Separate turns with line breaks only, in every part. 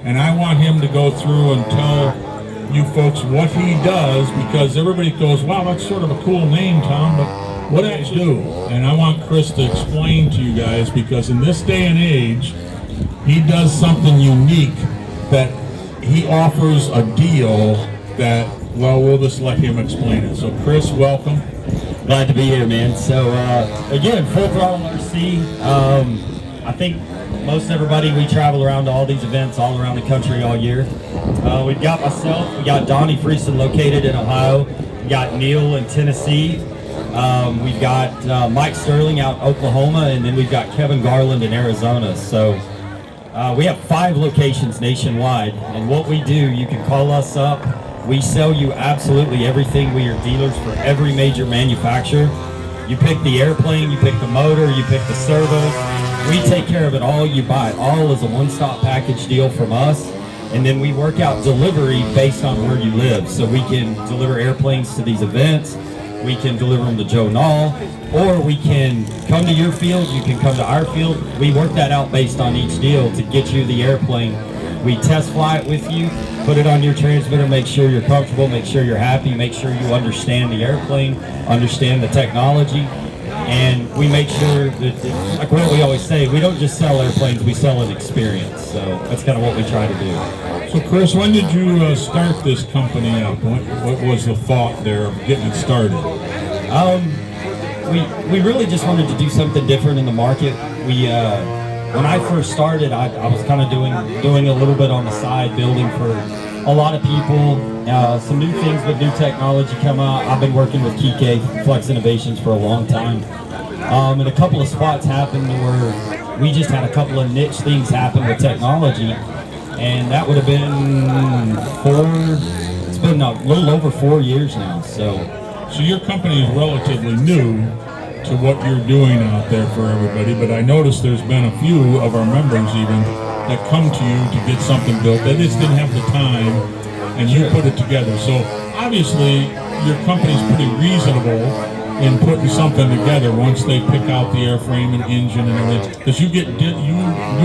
and I want him to go through and tell you folks what he does, because everybody goes, wow, that's sort of a cool name, Tom, but what does he do? And I want Kris to explain to you guys, because in this day and age, he does something unique, that he offers a deal that, well, we'll just let him explain it. So Kris, welcome.
Glad to be here, man. So again, Full Throttle RC. I think most everybody, we travel around to all these events all around the country all year. We've got myself, we got Donnie Friesen located in Ohio, we got Neil in Tennessee, we've got Mike Sterling out in Oklahoma, and then we've got Kevin Garland in Arizona. So we have 5 locations nationwide, and what we do, you can call us up. We sell you absolutely everything. We are dealers for every major manufacturer. You pick the airplane, you pick the motor, you pick the servos. We take care of it all. You buy it all as a one-stop package deal from us. And then we work out delivery based on where you live. So we can deliver airplanes to these events. We can deliver them to Joe Knoll, or we can come to your field. You can come to our field. We work that out based on each deal to get you the airplane. We test fly it with you, put it on your transmitter, make sure you're comfortable, make sure you're happy, make sure you understand the airplane, understand the technology, and we make sure that, like what we always say, we don't just sell airplanes, we sell an experience. So that's kind of what we try to do.
So Kris, when did you start this company up? What was the thought there of getting it started?
We really just wanted to do something different in the market. When I first started, I was kind of doing a little bit on the side, building for a lot of people. Some new things with new technology come out. I've been working with Kike Flex Innovations for a long time. And a couple of spots happened where we just had a couple of niche things happen with technology. And that would have been it's been a little over 4 years now. So
your company is relatively new to what you're doing out there for everybody, but I noticed there's been a few of our members even that come to you to get something built. They just didn't have the time, and you put it together. So obviously your company's pretty reasonable in putting something together once they pick out the airframe and engine and everything, because you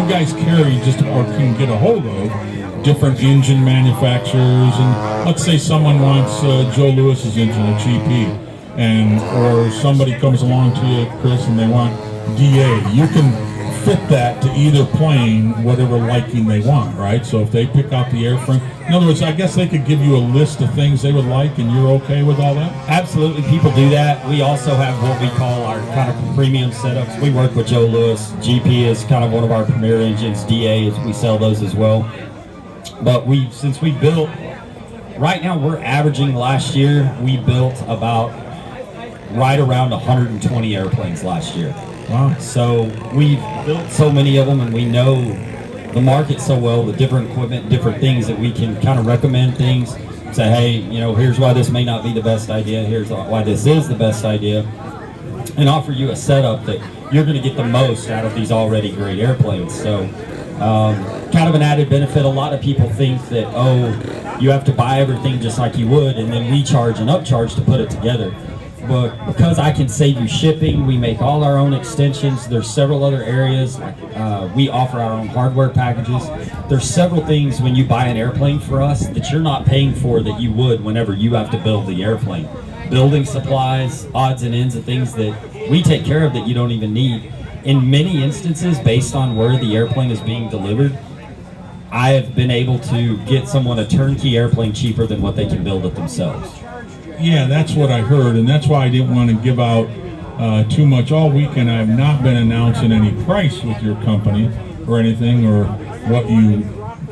guys carry just, or can get a hold of, different engine manufacturers. And let's say someone wants Joe Lewis's engine, a GP, or somebody comes along to you, Kris, and they want DA. You can fit that to either plane, whatever liking they want, right? So if they pick out the airframe, in other words, I guess they could give you a list of things they would like, and you're okay with all that?
Absolutely, people do that. We also have what we call our kind of premium setups. We work with Joe Lewis. GP is kind of one of our premier engines. DA is, we sell those as well. But since we built, right now we're averaging, last year we built about right around 120 airplanes last year.
Wow.
So we've built so many of them, and we know the market so well, the different equipment, different things that we can kind of recommend things, say, hey, you know, here's why this may not be the best idea, here's why this is the best idea, and offer you a setup that you're going to get the most out of these already great airplanes. So kind of an added benefit. A lot of people think that, oh, you have to buy everything just like you would, and then we charge an upcharge to put it together. But because I can save you shipping, we make all our own extensions. There's several other areas, like we offer our own hardware packages. There's several things when you buy an airplane for us that you're not paying for that you would whenever you have to build the airplane. Building supplies, odds and ends of things that we take care of that you don't even need. In many instances, based on where the airplane is being delivered, I have been able to get someone a turnkey airplane cheaper than what they can build it themselves.
Yeah, that's what I heard, and that's why I didn't want to give out too much. All weekend I have not been announcing any price with your company or anything, or what you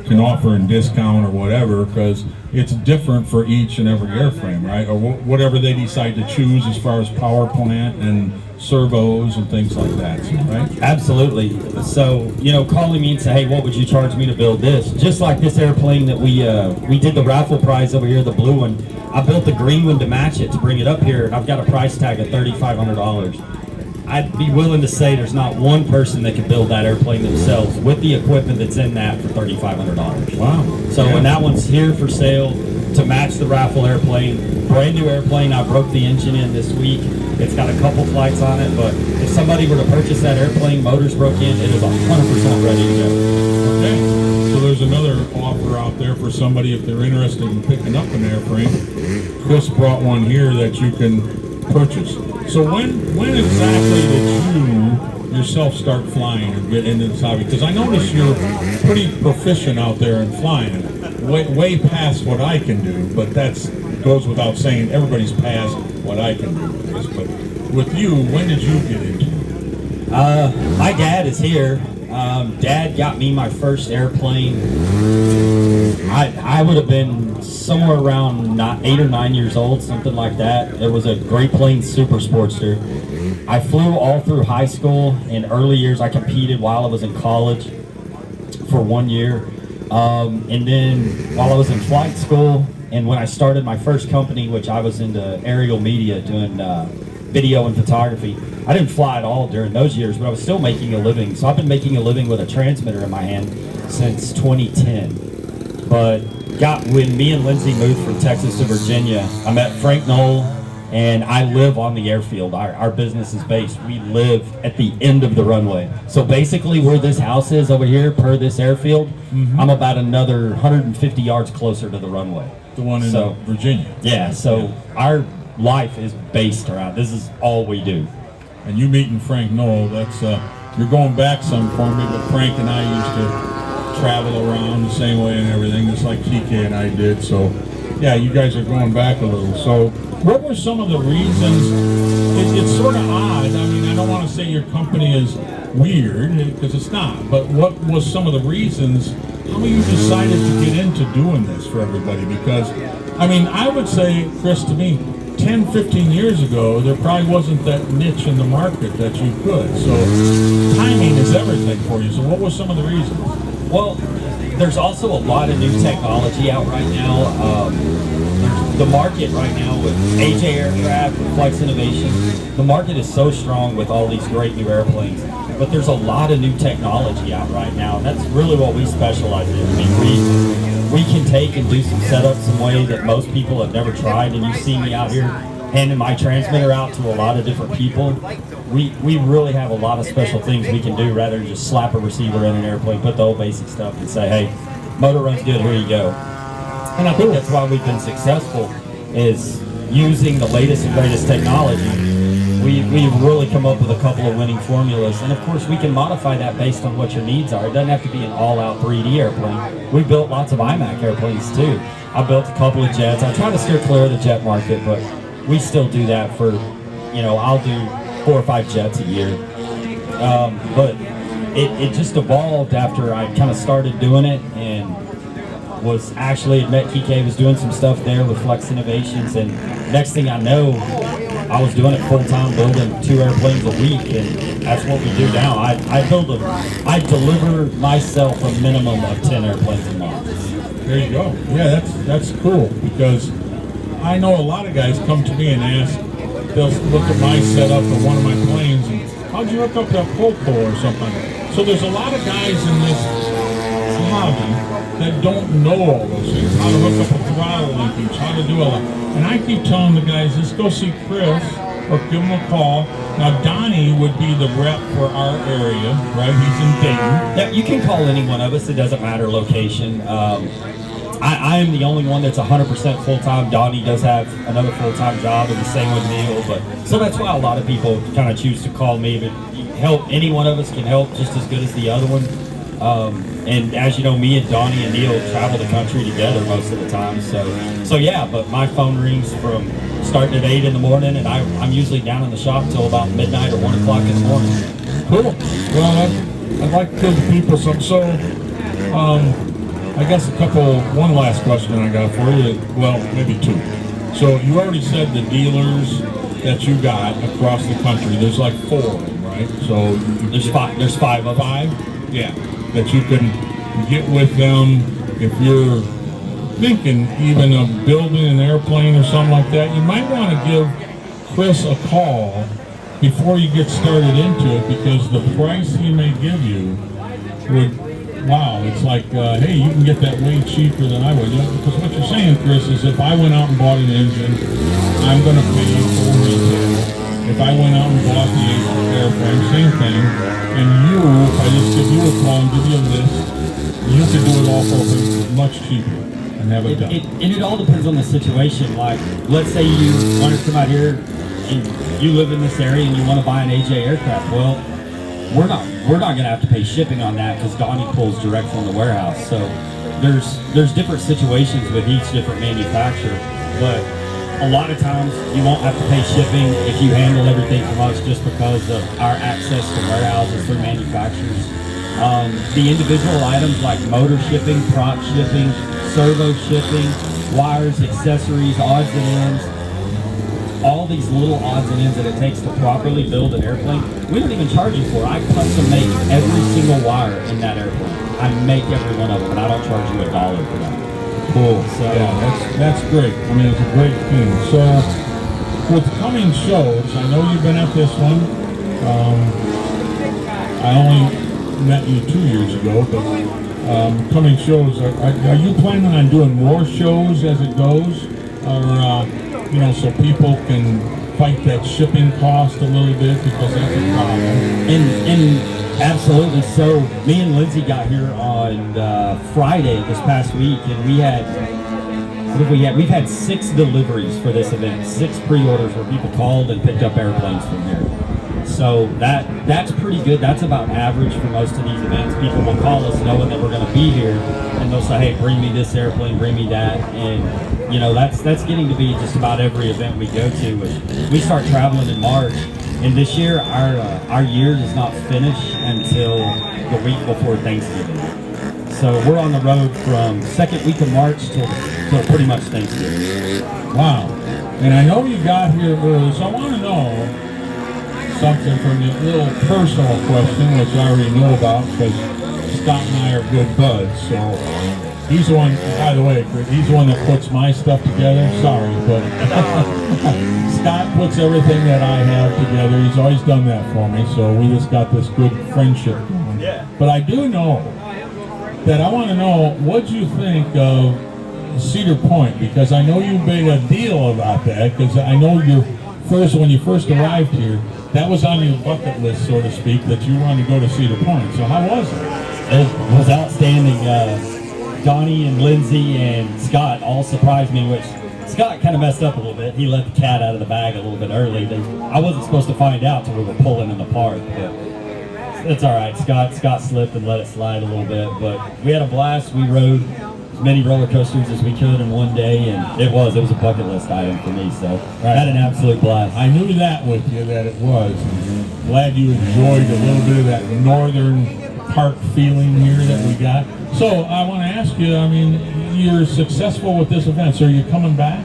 can offer in discount or whatever, because it's different for each and every airframe, right? Or whatever they decide to choose as far as power plant and servos and things like that, right?
Absolutely. So, you know, calling me and say, hey, what would you charge me to build this? Just like this airplane that we did the raffle prize over here, the blue one. I built the green one to match it, to bring it up here, and I've got a price tag of $3,500. I'd be willing to say there's not one person that could build that airplane themselves with the equipment that's in that for $3,500.
Wow.
So when that one's here for sale to match the raffle airplane, brand new airplane, I broke the engine in this week. It's got a couple flights on it, but if somebody were to purchase that airplane, motors broke in, it is 100% ready to go.
Okay. So there's another offer out there for somebody if they're interested in picking up an airframe. Kris brought one here that you can purchase. So when exactly did you yourself start flying or get into this hobby? Because I notice you're pretty proficient out there in flying, way past what I can do. But that's goes without saying. Everybody's past what I can do. Kris. But with you, when did you get into it?
My dad is here. Dad got me my first airplane. I would have been somewhere around 8 or 9 years old, something like that. It was a Great Plains Super Sportster. I flew all through high school. In early years, I competed while I was in college for 1 year. And then while I was in flight school, and when I started my first company, which I was into aerial media, doing video and photography, I didn't fly at all during those years, but I was still making a living. So I've been making a living with a transmitter in my hand since 2010. But when me and Lindsay moved from Texas to Virginia, I met Frank Knoll, and I live on the airfield. Our business is based. We live at the end of the runway. So basically where this house is over here, per this airfield, I'm about another 150 yards closer to the runway.
The one in Virginia.
Yeah, so our life is based around, this is all we do.
And you meeting Frank Knoll, that's you're going back some for me, but Frank and I used to travel around the same way and everything, just like TK and I did. So yeah, you guys are going back a little. So what were some of the reasons? It's sort of odd. I mean, I don't want to say your company is weird, because it's not, but what was some of the reasons how you decided to get into doing this for everybody? Because I mean, I would say, Kris, to me, 10, 15 years ago, there probably wasn't that niche in the market that you could. So timing is everything for you. So what were some of the reasons?
Well, there's also a lot of new technology out right now. The market right now with AJ Aircraft, with Flex Innovation, the market is so strong with all these great new airplanes. But there's a lot of new technology out right now, and that's really what we specialize in. I mean, we can take and do some setups in a way that most people have never tried, and you see me out here handing my transmitter out to a lot of different people. We really have a lot of special things we can do rather than just slap a receiver in an airplane, put the old basic stuff and say, hey, motor runs good, here you go. And I think that's why we've been successful, is using the latest and greatest technology. We've really come up with a couple of winning formulas, and of course we can modify that based on what your needs are. It doesn't have to be an all-out 3D airplane. We built lots of IMAC airplanes too. I built a couple of jets. I try to steer clear of the jet market, but we still do that for, you know, I'll do 4 or 5 jets a year. But it just evolved after I kind of started doing it, and was actually at Met was doing some stuff there with Flex Innovations, and next thing I know, I was doing it full time, building 2 airplanes a week, and that's what we do now. I deliver myself a minimum of 10 airplanes a month.
There you go. Yeah, that's cool, because I know a lot of guys come to me and ask, they'll look at my setup or one of my planes, and how'd you hook up that pole or something? So there's a lot of guys in this hobby that don't know all those things, how to hook up a throttle linkage, how to do all that. And I keep telling the guys, let's go see Kris or give him a call. Now, Donnie would be the rep for our area, right? He's in Dayton.
Yeah, you can call any one of us. It doesn't matter location. I am the only one that's 100% full-time. Donnie does have another full-time job, and the same with Neil. So that's why a lot of people kind of choose to call me. But any one of us can help just as good as the other one. And as you know, me and Donnie and Neil travel the country together most of the time. So yeah, but my phone rings from starting at 8 in the morning, and I'm usually down in the shop until about midnight or 1 o'clock in the morning.
Cool. Well, I'd like to give people some. So, I guess one last question I got for you. Well, maybe 2. So you already said the dealers that you got across the country. There's like 4 of them, right? So
there's 5. There's 5 of them.
5? Yeah. That you can get with them if you're thinking even of building an airplane or something like that. You might want to give Kris a call before you get started into it, because the price he may give you wow, it's like, hey, you can get that way cheaper than I would. Because what you're saying, Kris, is if I went out and bought an engine, I'm going to pay you full retail. If I went out and bought the airframe, same thing. And if I just give you a call and give you a list, You could do it all for much cheaper and have it done.
It all depends on the situation. Like, let's say you want to come out here and you live in this area and you want to buy an AJ aircraft. Well, we're not going to have to pay shipping on that because Donnie pulls direct from the warehouse. So there's different situations with each different manufacturer, but a lot of times you won't have to pay shipping if you handle everything from us just because of our access to warehouses through manufacturers. The individual items like motor shipping, prop shipping, servo shipping, wires, accessories, odds and ends, all these little odds and ends that it takes to properly build an airplane, we don't even charge you for. I custom make every single wire in that airplane. I make every one of them, and I don't charge you $1 for that.
Cool. So yeah, that's great. I mean, it's a great thing. So with coming shows, I know you've been at this one. I only met you 2 years ago, but coming shows, are you planning on doing more shows as it goes, or so people can fight that shipping cost a little bit, because that's a problem?
And absolutely. So me and Lindsay got here on Friday this past week, and we've had 6 deliveries for this event, 6 pre-orders where people called and picked up airplanes from here. So that's pretty good. That's about average for most of these events. People will call us knowing that we're going to be here, and they'll say, hey, bring me this airplane, bring me that. And that's getting to be just about every event we go to. We start traveling in March, and this year our year does not finish until the week before Thanksgiving. So we're on the road from second week of March till pretty much Thanksgiving.
Wow. And I know you got here early, so I want to know something from you, a little personal question, which I already know about because Scott and I are good buds. So he's the one, by the way, he's the one that puts my stuff together. Sorry, but Scott puts everything that I have together. He's always done that for me, so we just got this good friendship going.
Yeah.
But I do know that I want to know, what you think of Cedar Point, because I know you made a deal about that, because I know when you first arrived here, that was on your bucket list, so to speak, that you wanted to go to Cedar Point. So how was it?
It was outstanding. Donnie and Lindsay and Scott all surprised me, which Scott kind of messed up a little bit. He let the cat out of the bag a little bit early. I wasn't supposed to find out till we were pulling in the park, but it's all right. Scott slipped and let it slide a little bit, but we had a blast. We rode as many roller coasters as we could in one day, and it was a bucket list item for me, so I had an absolute blast.
I knew that with you, that it was. And glad you enjoyed a little bit of that northern park feeling here that we got. So I want to ask you, I mean, you're successful with this event, so are you coming back?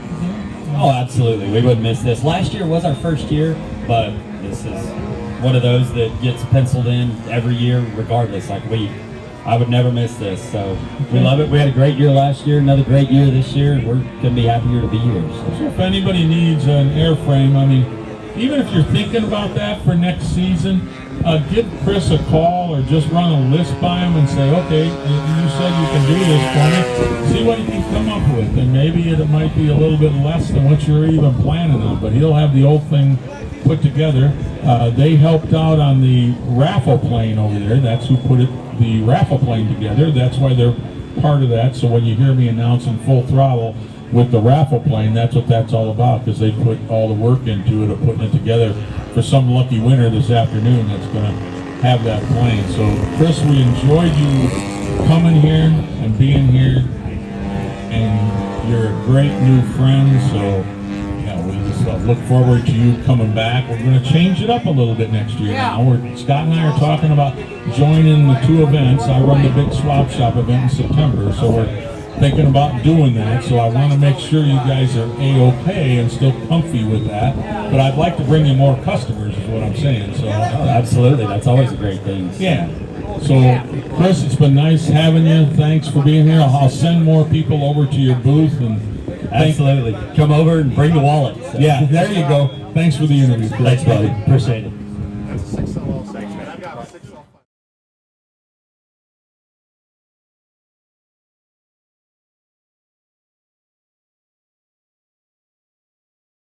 Oh, absolutely. We wouldn't miss this. Last year was our first year, but this is one of those that gets penciled in every year regardless. I would never miss this, so we love it. We had a great year last year, another great year this year, and we're going to be happier to be here.
So if anybody needs an airframe, I mean, even if you're thinking about that for next season, give Kris a call or just run a list by him and say, okay, you said you can do this for me. See what you can come up with, and maybe it might be a little bit less than what you're even planning on, but he'll have the old thing put together. They helped out on the raffle plane over there. That's who put the raffle plane together. That's why they're part of that. So when you hear me announcing Full Throttle with the raffle plane, that's what that's all about, because they put all the work into it of putting it together for some lucky winner this afternoon that's going to have that plane. So Kris, we enjoyed you coming here and being here, and you're a great new friend. So we just look forward to you coming back. We're going to change it up a little bit next year. Now Scott and I are talking about joining the 2 events. I run the big swap shop event in September, so we're thinking about doing that. So I want to make sure you guys are A-okay and still comfy with that. But I'd like to bring you more customers is what I'm saying. So
absolutely, that's always a great thing.
Yeah. So Kris, it's been nice having you. Thanks for being here. I'll send more people over to your booth, and
absolutely. Come over and bring the wallet. So.
Yeah, there you go. Thanks for the interview, Kris.
Thanks, buddy. Appreciate it.